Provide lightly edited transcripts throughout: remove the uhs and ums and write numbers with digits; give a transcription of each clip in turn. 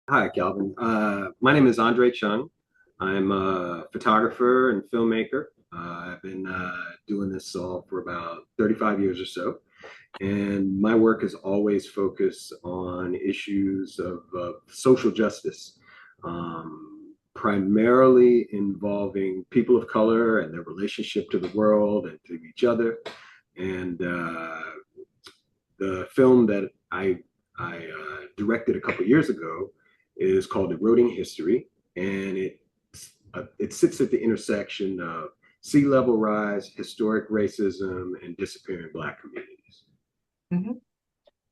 Hi, Calvin. My name is André Chung. I'm a photographer and filmmaker. I've been doing this all for about 35 years or so. And my work is always focused on issues of social justice, primarily involving people of color and their relationship to the world and to each other. And the film that I directed a couple years ago is called Eroding History, and it sits at the intersection of sea level rise, historic racism, and disappearing Black communities. Mhm.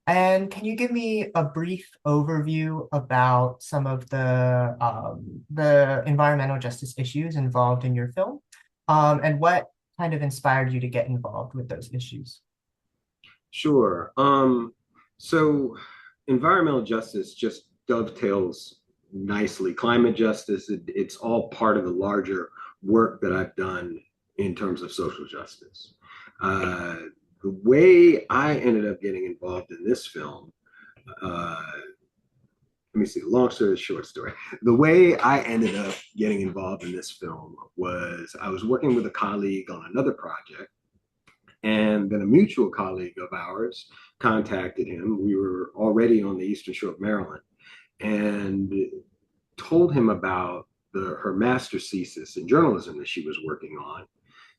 And can you give me a brief overview about some of the environmental justice issues involved in your film, and what kind of inspired you to get involved with those issues? Sure. So environmental justice just dovetails nicely. Climate justice, it's all part of the larger work that I've done in terms of social justice. Uh, the way I ended up getting involved in this film, uh, let me see, long story, short story. The way I ended up getting involved in this film was I was working with a colleague on another project, and then a mutual colleague of ours contacted him. We were already on the Eastern Shore of Maryland, and told him about her master's thesis in journalism that she was working on.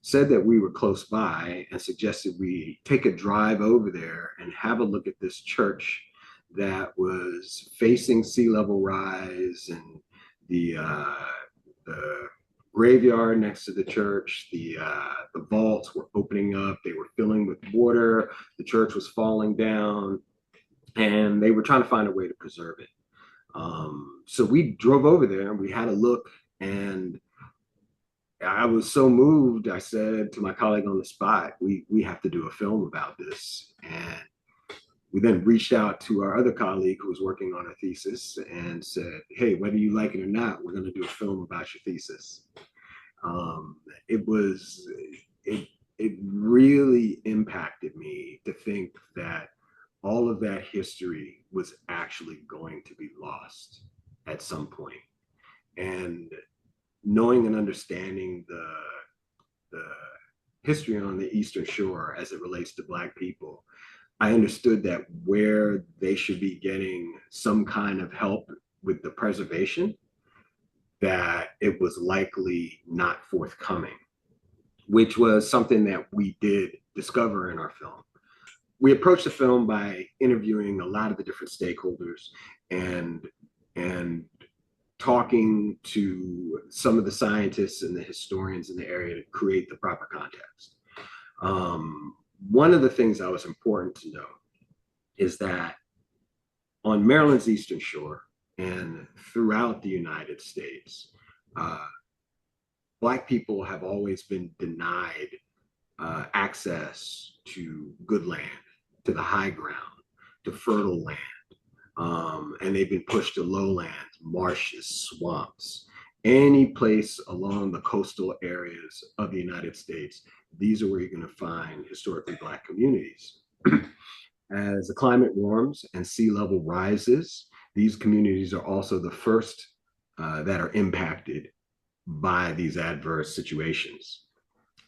Said that we were close by and suggested we take a drive over there and have a look at this church that was facing sea level rise, and the graveyard next to the church. The vaults were opening up; they were filling with water. The church was falling down, and they were trying to find a way to preserve it. So we drove over there and we had a look, and I was so moved. I said to my colleague on the spot, "We have to do a film about this." And we then reached out to our other colleague who was working on a thesis and said, "Hey, whether you like it or not, we're going to do a film about your thesis." Um, it was it it really impacted me to think that all of that history was actually going to be lost at some point. And knowing and understanding the history on the Eastern Shore as it relates to Black people, I understood that where they should be getting some kind of help with the preservation, that it was likely not forthcoming, which was something that we did discover in our film. We approached the film by interviewing a lot of the different stakeholders, and and talking to some of the scientists and the historians in the area to create the proper context. One of the things that was important to know is that on Maryland's Eastern Shore and throughout the United States, uh, Black people have always been denied access to good land, to the high ground, to fertile land. And they've been pushed to lowlands, marshes, swamps, any place along the coastal areas of the United States. These are where you're going to find historically Black communities. As the climate warms and sea level rises, these communities are also the first that are impacted by these adverse situations.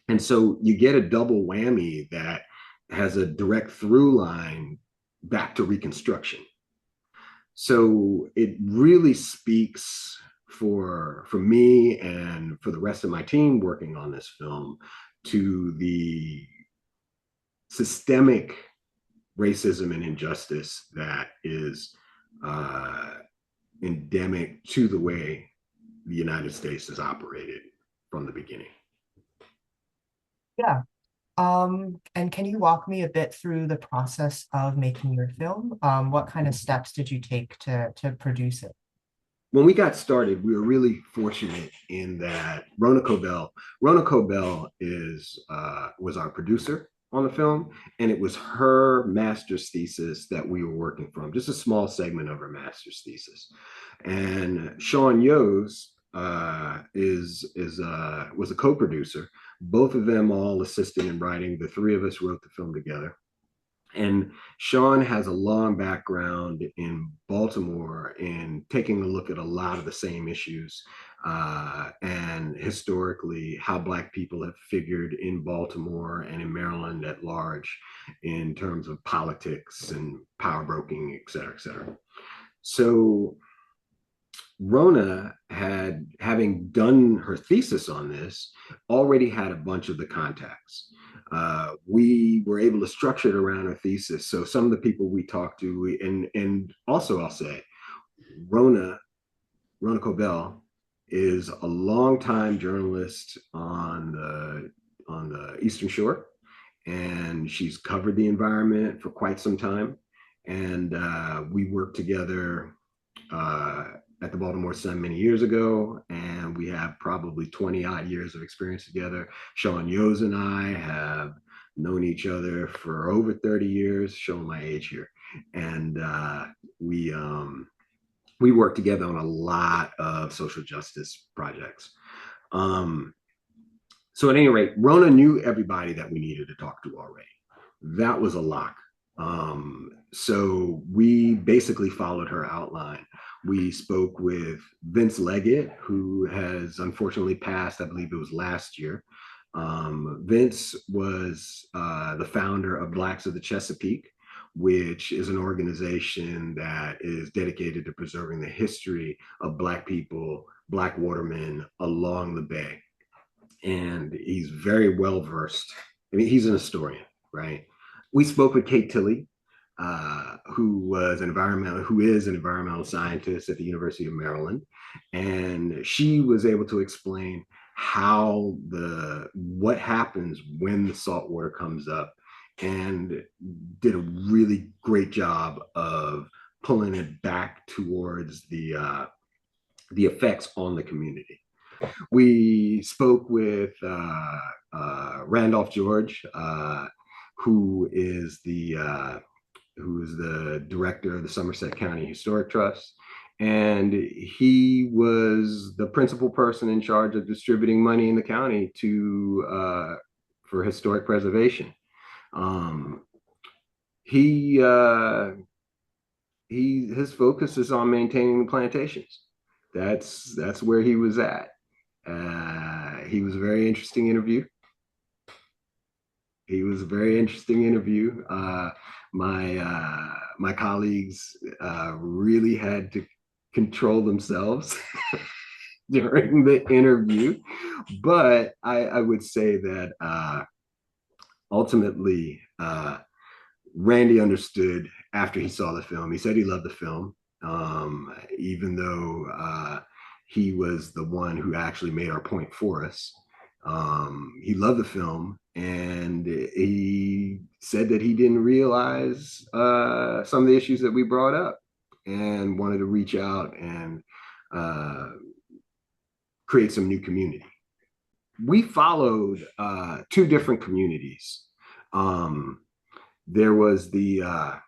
And so you get a double whammy that has a direct through line back to Reconstruction. So it really speaks for me and for the rest of my team working on this film to the systemic racism and injustice that is uh, endemic to the way the United States has operated from the beginning. Yeah. And can you walk me a bit through the process of making your film? What kind of steps did you take to produce it? When we got started, we were really fortunate in that Rona Cobell is was our producer on the film, and it was her master's thesis that we were working from, just a small segment of her master's thesis. And Sean Yos is was a co-producer. Both of them all assisted in writing. The three of us wrote the film together. And Sean has a long background in Baltimore and taking a look at a lot of the same issues and historically how Black people have figured in Baltimore and in Maryland at large in terms of politics and power broking, et cetera, et cetera. So Rona had, having done her thesis on this, already had a bunch of the contacts. We were able to structure it around her thesis. So some of the people we talked to, and also I'll say, Rona Rona Cobell is a longtime journalist on the Eastern Shore, and she's covered the environment for quite some time. And we worked together uh, at the Baltimore Sun many years ago, and we have probably 20 odd years of experience together. Sean Yos and I have known each other for over 30 years, showing my age here. And we work together on a lot of social justice projects. Um, so at any rate, Rona knew everybody that we needed to talk to already. That was a lock. So we basically followed her outline. We spoke with Vince Leggett, who has unfortunately passed, I believe it was last year. Vince was the founder of Blacks of the Chesapeake, which is an organization that is dedicated to preserving the history of Black people, Black watermen along the Bay. And he's very well versed. I mean, he's an historian, right? We spoke with Kate Tilley, who is an environmental scientist at the University of Maryland, and she was able to explain what happens when the salt water comes up, and did a really great job of pulling it back towards the effects on the community. We spoke with Randolph George, who is the director of the Somerset County Historic Trust, and he was the principal person in charge of distributing money in the county to for historic preservation. Um, he his focus is on maintaining the plantations. That's where he was at. He was a very interesting interview. He was a very interesting interview. My colleagues really had to control themselves during the interview, but I would say that ultimately Randy understood after he saw the film. He said he loved the film, even though he was the one who actually made our point for us. He loved the film, and he said that he didn't realize some of the issues that we brought up, and wanted to reach out and create some new community. We followed two different communities. There was the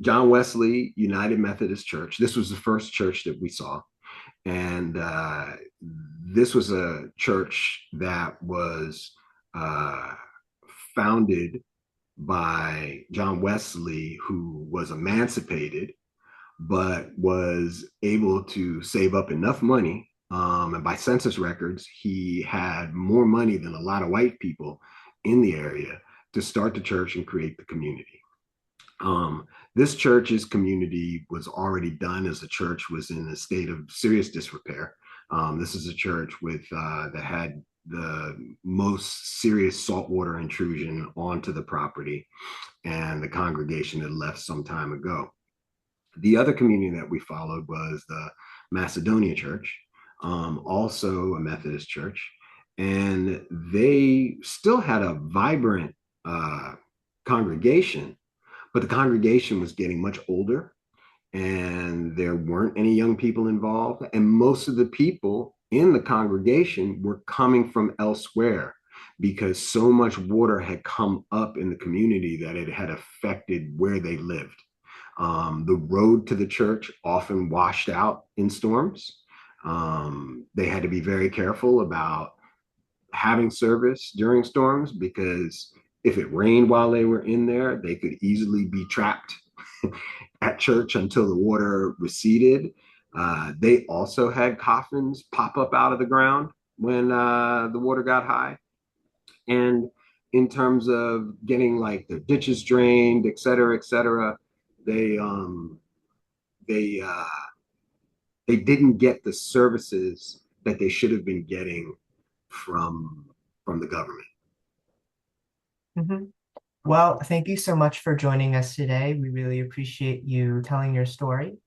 John Wesley United Methodist Church. This was the first church that we saw. And this was a church that was founded by John Wesley, who was emancipated, but was able to save up enough money. And by census records, he had more money than a lot of white people in the area to start the church and create the community. This church's community was already done as the church was in a state of serious disrepair. This is a church that had the most serious saltwater intrusion onto the property, and the congregation had left some time ago. The other community that we followed was the Macedonia Church, also a Methodist church, and they still had a vibrant congregation, but the congregation was getting much older, and there weren't any young people involved. And most of the people in the congregation were coming from elsewhere because so much water had come up in the community that it had affected where they lived. The road to the church often washed out in storms. They had to be very careful about having service during storms, because if it rained while they were in there, they could easily be trapped that church until the water receded. They also had coffins pop up out of the ground when the water got high. And in terms of getting like their ditches drained, et cetera, they um, they uh, they didn't get the services that they should have been getting from from the government. Mhm. Well, thank you so much for joining us today. We really appreciate you telling your story.